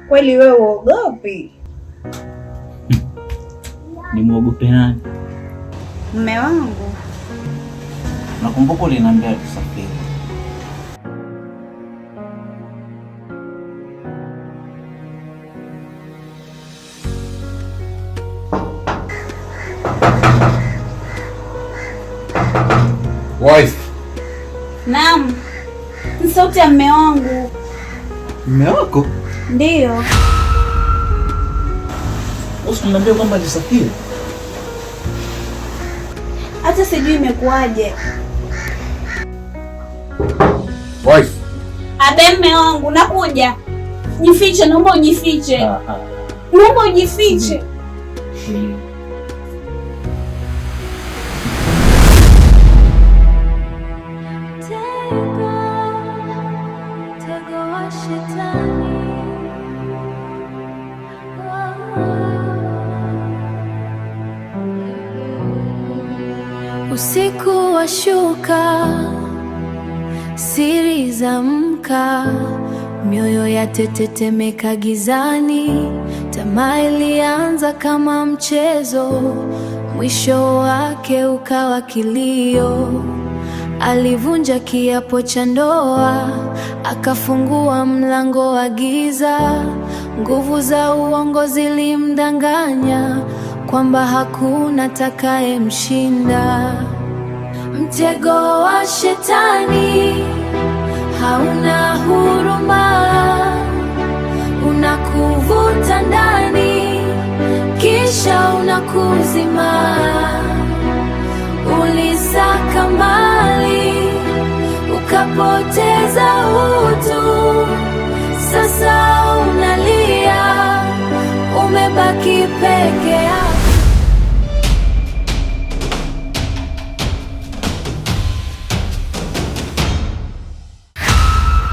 Kweli wewe uogopi? Nimwogope nani? Mume wangu. Nakumbuka uliniambia tusafiri. Wife. Naam. Ni sauti ya mume wangu. Mume wako? Ndiyo. Usiniambie kwamba alisafiri. Hata sijui imekuwaje. Wife. Abe mume wangu, nakuja. Jifiche, naomba ujifiche. Naomba ujifiche. Usiku wa shuka, siri za mka, mioyo yatetemeka gizani. Tamaa ilianza kama mchezo, mwisho wake ukawa kilio. Alivunja kiapo cha ndoa, akafungua mlango wa giza. Nguvu za uongo zilimdanganya kwamba hakuna takaye mshinda. Mtego wa shetani hauna huruma, unakuvuta ndani kisha unakuzima. Ulisaka mali ukapoteza utu, sasa unalia, umebaki peke yako.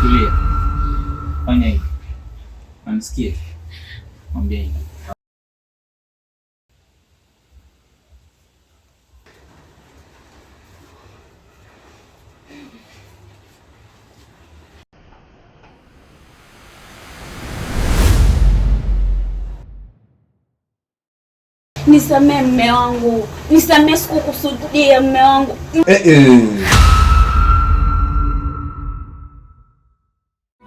Tulia. Fanya hivi. Unasikia? Mwambie hivi. Nisamee mume wangu. Nisamee, sikukusudia mume wangu.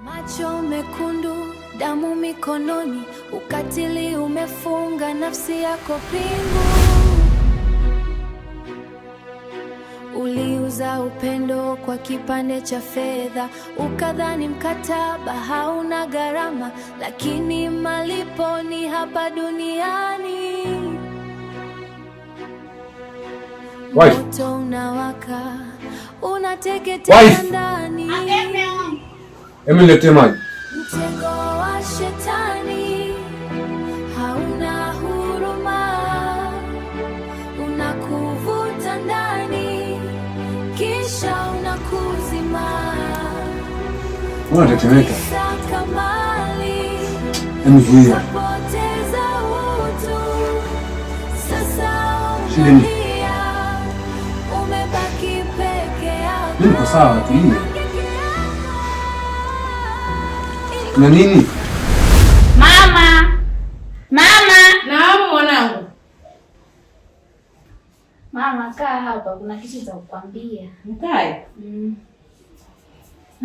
Macho mekundu, damu mikononi, ukatili umefunga nafsi yako pingu. Uliuza upendo kwa kipande cha fedha, ukadhani mkataba hauna gharama, lakini malipo ni hapa duniani. Moto unawaka, unateketea ndani. Hebu niletee maji. Mtego wa shetani hauna huruma, unakuvuta ndani kisha unakuzima. Unatetemeka. Saka mali, Hebu zuia. poteza utu, sasa Shida ni? umebaki peke yako. Niko sawa, tulia. Na nini? Mama! Mama! Naam mwanangu. Mama, kaa hapa, kuna kitu cha kukwambia. Mkae.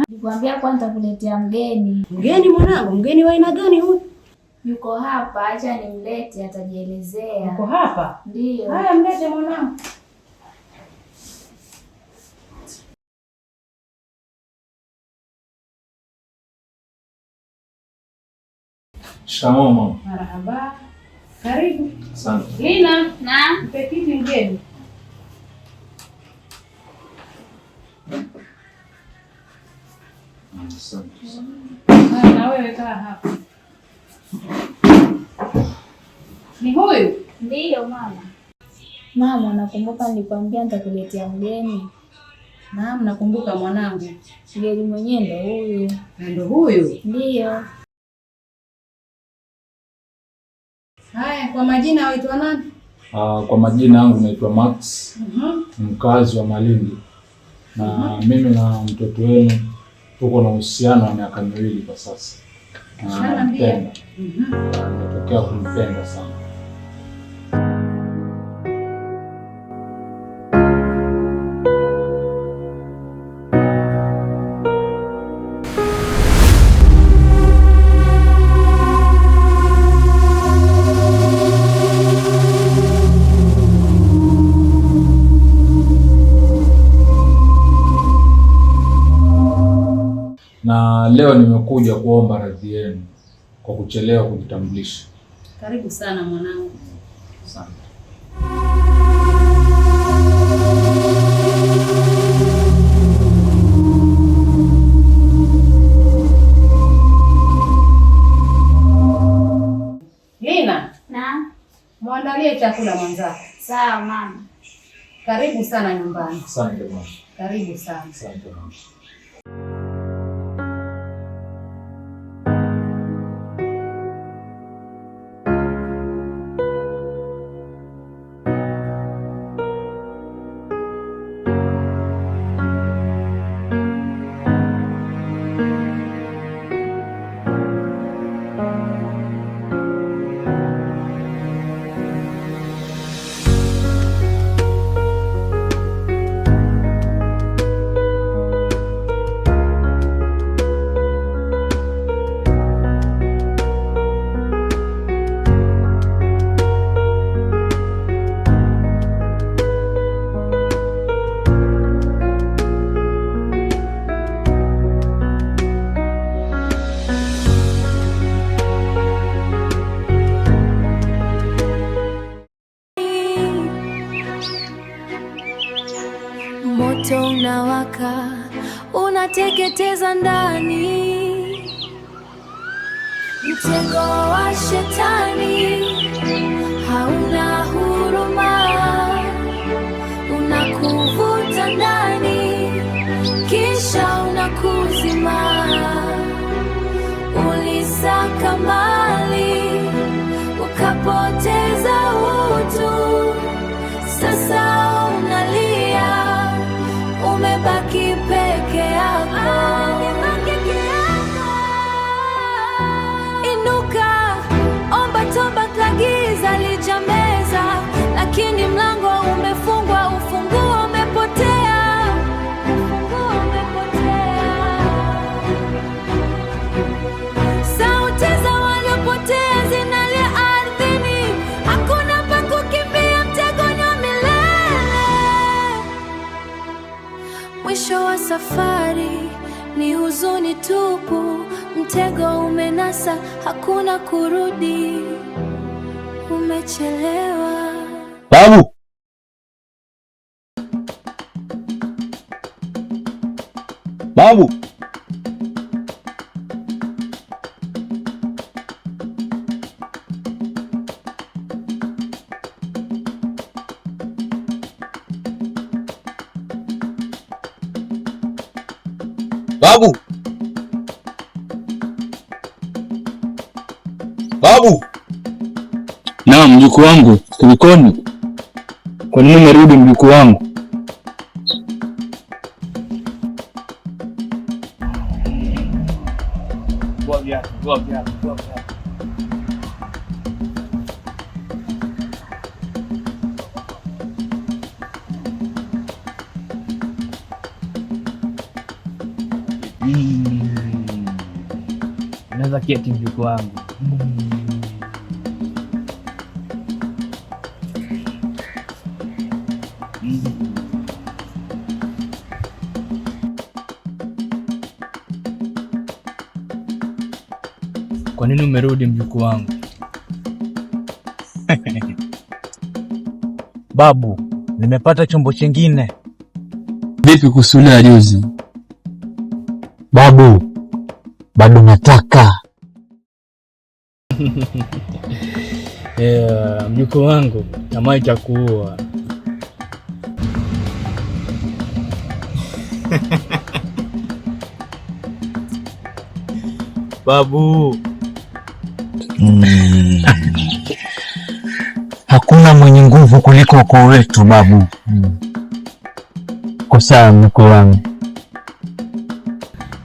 Nikwambia kwa nitakuletea mgeni. Mgeni mwanangu, mgeni wa aina gani huyu? Yuko hapa, acha nimlete, atajielezea. Yuko hapa? Ndio. Haya, mlete mwanangu. Shikamoo mama. Marahaba. Karibu. Asante. Lina, Naam. mpe kiti mgeni. Asante. Na wewe kaa hapa. Ni huyu? Ndio mama. Mama, nakumbuka nilikwambia nitakuletea mgeni. Naam, nakumbuka mwanangu. Mgeni mwenyewe ndo huyu. Ndio huyu? Ndio. Haya, kwa majina waitwa nani? Kwa majina yangu naitwa Max, mkazi wa Malindi. Na mimi na mtoto wenu tuko na uhusiano wa miaka 2 kwa sasa. Shanaambia. Natokea kumpenda sana. Na leo nimekuja kuomba radhi yenu kwa kuchelewa kujitambulisha. Karibu sana mwanangu. Asante. Lina, Naam. muandalie chakula mwanzako. Sawa mama. Karibu sana nyumbani. Asante mama. Karibu sana. Asante mama. Moto unawaka, unateketeza ndani, mtego wa shetani hauna huruma, unakuvuta ndani kisha unakuzima. Ulisaka mali ukapoteza utu, sasa unalia, umebaki peke yako. Inuka, omba toba, giza lijameza, lakini mlango umefungwa, ufunguo umepotea, ufunguo umepotea. Sauti za waliopotea zinalia ardhini, hakuna pa kukimbia, mtegoni wa milele. Mwisho wa safari ni huzuni tupu, mtego umenasa, hakuna kurudi, umechelewa. Babu! Babu! Babu! Babu! Naam, mjukuu wangu, kulikoni? Kwa nini umerudi mjukuu wangu? Unaweza keti mjukuu wangu. Kwa nini umerudi mjukuu wangu? Babu, nimepata chombo chingine. Vipi kusulia juzi? Babu, bado nataka. Mjukuu wangu, tamaa itakuua. Babu. Hakuna mwenye nguvu kuliko ukoo wetu babu. Kwa sawa mjukuu wangu.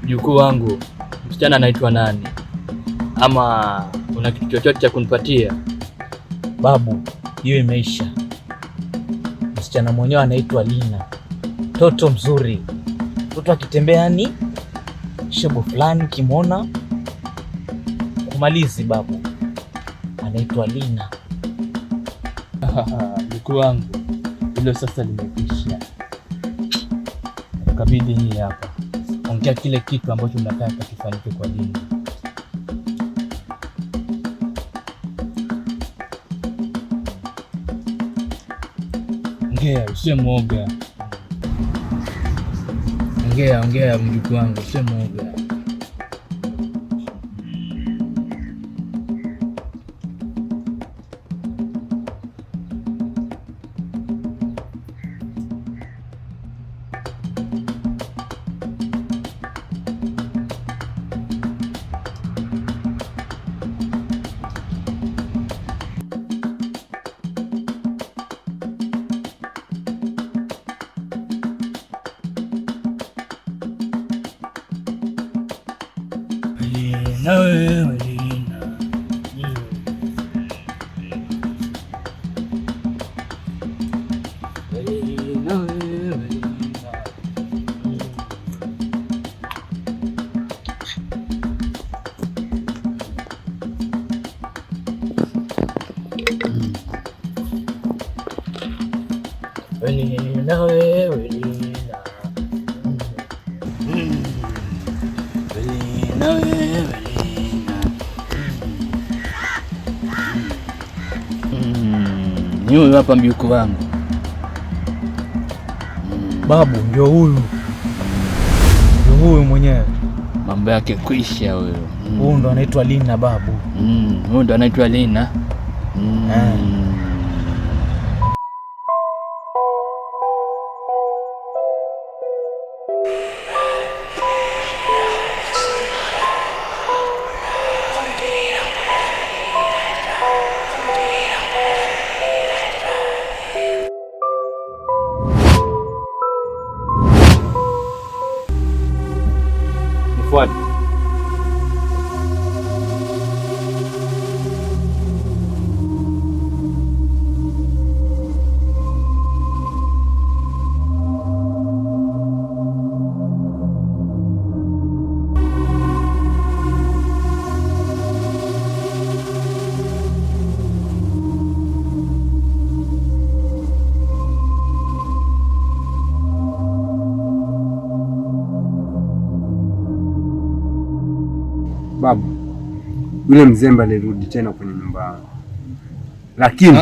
Mjukuu wangu, msichana anaitwa nani? ama una kitu chochote cha kunipatia? Babu, hiyo imeisha. Msichana mwenyewe anaitwa Lina, toto mzuri, toto akitembea ni shebo fulani, kimona kumalizi. Babu anaitwa Lina. Mkuu wangu, hilo sasa limekwisha. Kabidi hii hapa, ongea kile kitu ambacho unataka kifanyike kwa Lina. Ongea, usiwe mwoga. Ongea mjukuu wangu, usiwe mwoga. Huyu hapa mjukuu wangu. Babu, ndio huyu mwenyewe. Mambo yake kwisha huyo. Huyu ndo anaitwa Lina babu. Huyu ndo anaitwa Lina. Fuad. Babu, yule mzembe alirudi tena kwenye nyumba yangu, lakini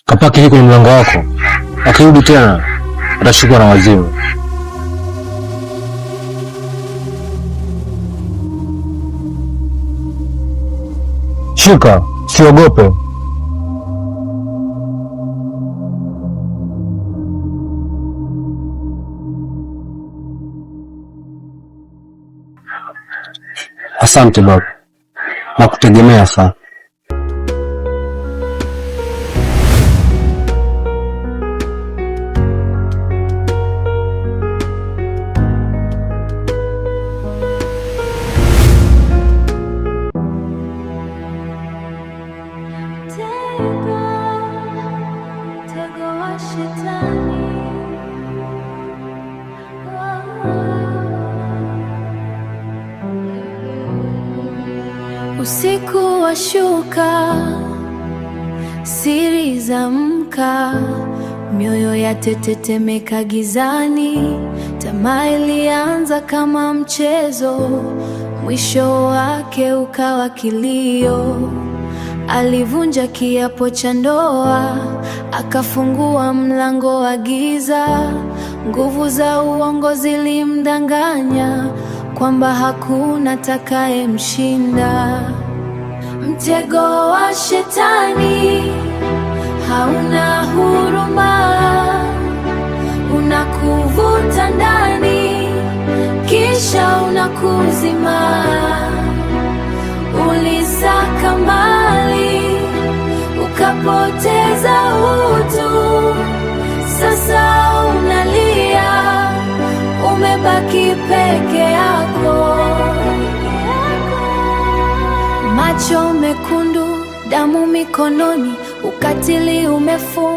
kapaki hii kwenye mlango wako, akirudi tena atashikwa na wazimu. Shika, siogope. Asante babu, nakutegemea sana. Usiku washuka, siri za mka, mioyo yatetemeka gizani. Tamaa ilianza kama mchezo, mwisho wake ukawa kilio. alivunja kiapo cha ndoa, akafungua mlango wa giza. Nguvu za uongo zilimdanganya kwamba hakuna takayemshinda. Mtego wa shetani hauna huruma, unakuvuta ndani kisha unakuzima. Ulisaka mali ukapoteza utu, sasa unalia, umebaki peke yako. Macho mekundu, damu mikononi, ukatili umefunga